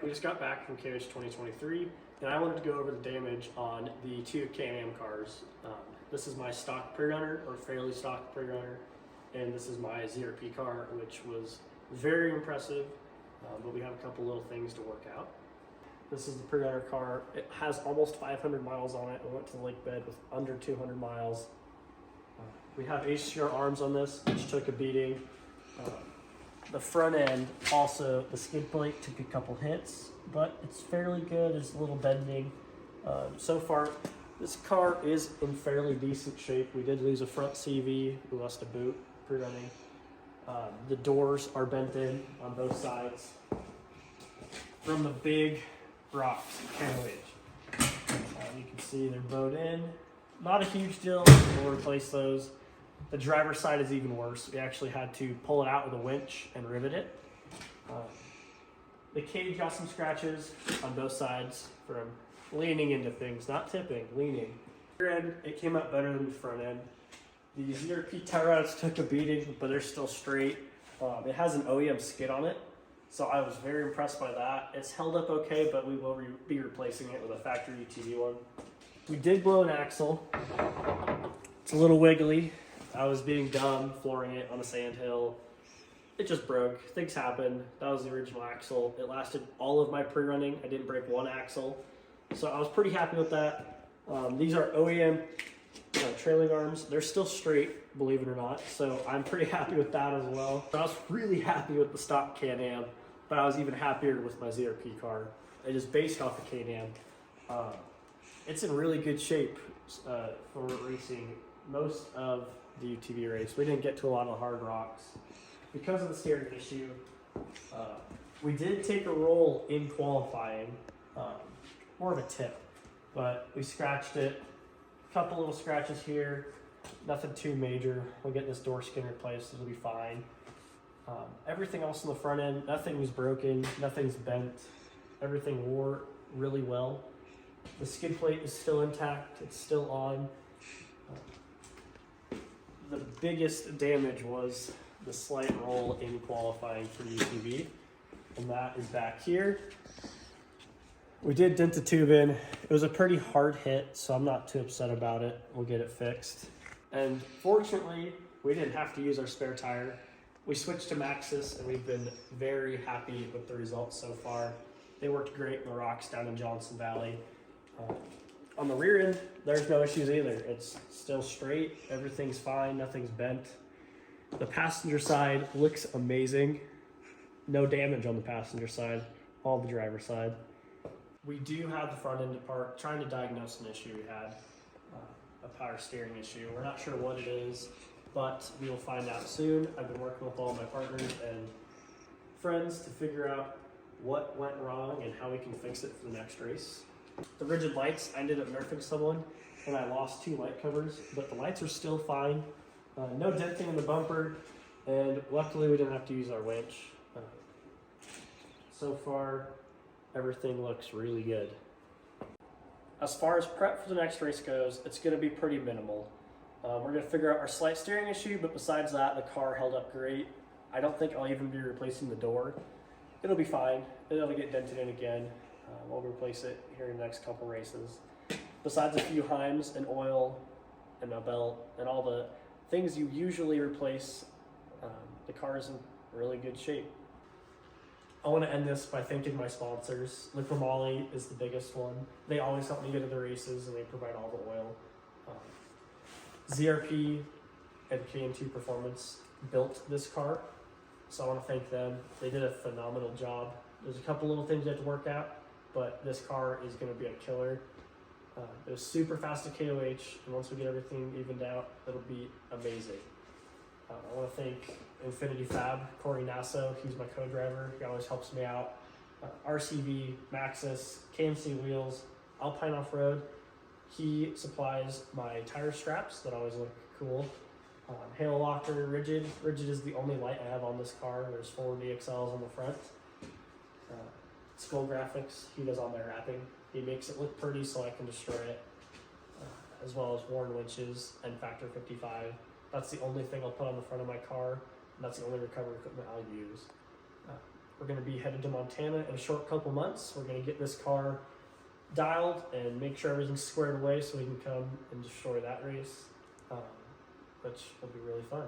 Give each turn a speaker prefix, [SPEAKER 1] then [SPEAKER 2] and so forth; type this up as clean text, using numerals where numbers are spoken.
[SPEAKER 1] we just got back from KOH 2023, and I wanted to go over the damage on the two Can-Am cars. This is my stock pre-runner, or fairly stock pre-runner, and this is my ZRP car, which was very impressive, but we have a couple little things to work out. This is the pre-runner car. It has almost 500 miles on it. We went to the lake bed with under 200 miles. We have HCR arms on this, which took a beating. The front end also, the skid plate took a couple hits, but it's fairly good. There's a little bending. So far, this car is in fairly decent shape. We did lose a front CV. We lost a boot pre-running. The doors are bent in on both sides from the big rocks KOH. You can see they're bowed in. Not a huge deal. We'll replace those. The driver's side is even worse. We actually had to pull it out with a winch and rivet it. The cage got some scratches on both sides from leaning into things, not tipping, leaning. Rear end, it came out better than the front end. The ZRP tie rods took a beating, but they're still straight. It has an OEM skid on it, so I was very impressed by that. It's held up okay, but we will be replacing it with a factory UTV one. We did blow an axle. It's a little wiggly. I was being dumb, flooring it on a sand hill. It just broke. Things happen. That was the original axle. It lasted all of my pre-running. I didn't break one axle. So I was pretty happy with that. These are OEM trailing arms. They're still straight, believe it or not. So I'm pretty happy with that as well. I was really happy with the stock Can-Am, but I was even happier with my ZRP car. It is based off of Can-Am. It's in really good shape for racing most of the UTV race. We didn't get to a lot of hard rocks because of the steering issue. We did take a roll in qualifying, more of a tip, but we scratched it. A couple little scratches here, nothing too major. We'll get this door skin replaced, it'll be fine. Everything else on the front end, nothing was broken, nothing's bent. Everything wore really well. The skid plate is still intact, it's still on. The biggest damage was the slight roll in qualifying for UTV, and that is back here. We did dent the tube in. It was a pretty hard hit, so I'm not too upset about it. We'll get it fixed. And fortunately, we didn't have to use our spare tire. We switched to Maxxis, and we've been very happy with the results so far. They worked great in the rocks down in Johnson Valley. On the rear end, there's no issues either. It's still straight, everything's fine, nothing's bent. The passenger side looks amazing. No damage on the passenger side, all the driver's side. We do have the front end apart, trying to diagnose an issue we had, a power steering issue. We're not sure what it is, but we will find out soon. I've been working with all my partners and friends to figure out what went wrong and how we can fix it for the next race. The rigid lights, I ended up nerfing someone and I lost 2 light covers, but the lights are still fine. No denting in the bumper, and luckily we didn't have to use our winch. So far, everything looks really good. As far as prep for the next race goes, it's going to be pretty minimal. We're going to figure out our slight steering issue, but besides that, the car held up great. I don't think I'll even be replacing the door. It'll be fine. It'll get dented in again. We'll replace it here in the next couple races. Besides a few heims and oil and a belt and all the things you usually replace, the car is in really good shape. I want to end this by thanking my sponsors. Liqui Moly is the biggest one. They always help me get to the races and they provide all the oil. ZRP and KM2 Performance built this car, so I want to thank them. They did a phenomenal job. There's a couple little things you have to work out, but this car is going to be a killer. It was super fast at KOH, and once we get everything evened out, it'll be amazing. I want to thank Infinity Fab, Corey Nasso. He's my co-driver. He always helps me out. RCV, Maxxis, KMC Wheels, Alpine Off-Road. He supplies my tire straps that always look cool. Halo Locker, Rigid. Rigid is the only light I have on this car. There's 4 DXLs on the front. Skull Graphics, he does all my wrapping. He makes it look pretty so I can destroy it. As well as Warren winches and Factor 55. That's the only thing I'll put on the front of my car, and that's the only recovery equipment I'll use. we're going to be headed to Montana in a short couple months. We're going to get this car dialed and make sure everything's squared away so we can come and destroy that race, which will be really fun.